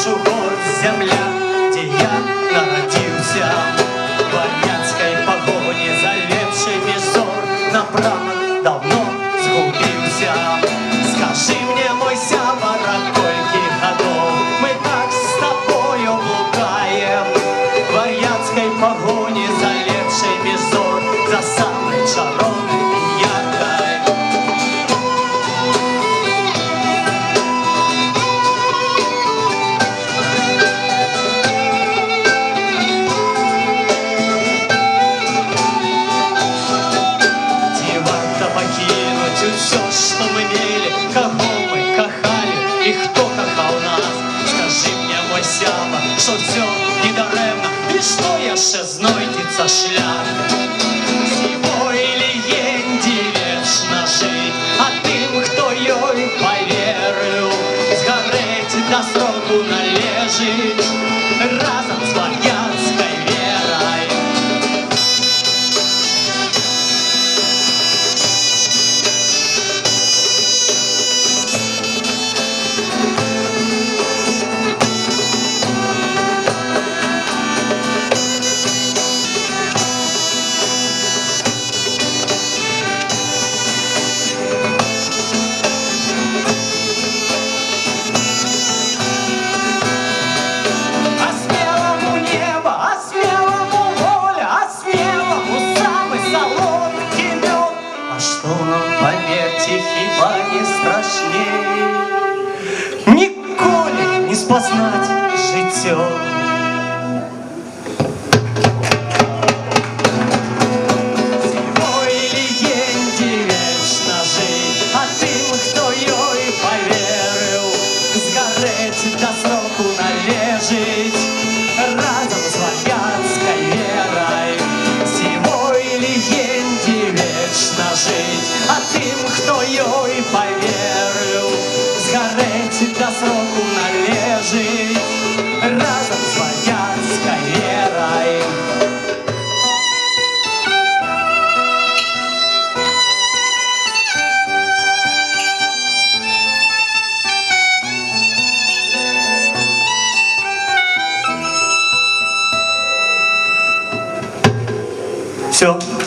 нашу гордость земля, где я народился. В армянской погоне, залепший взор, направо давно сгубился. Скажи мне, мой сябора, кольких годов мы так с тобою блукаем. В армянской погоне, залепший взор, за самой чаровной и яркой. Все, что мы имели, кого мы кахали и кто кахал нас. Скажи мне, мой сява, что все недаремно, и что яше знойдется шлях. Всего или єнді вечно жить, а тим, хто ёй поверил, сгореть до сроку належить разом с славянской верой. Хіба не страшней ніколи не спознать життя. Всего или єнді вечно жить, а тим, хто ёй поверил, сгореть до сроку належить разом с славянской верой. Всего или єнді вечно жить, а тим, хто ёй поверил, сгореть до сроку належить разом с славянской верой. Все.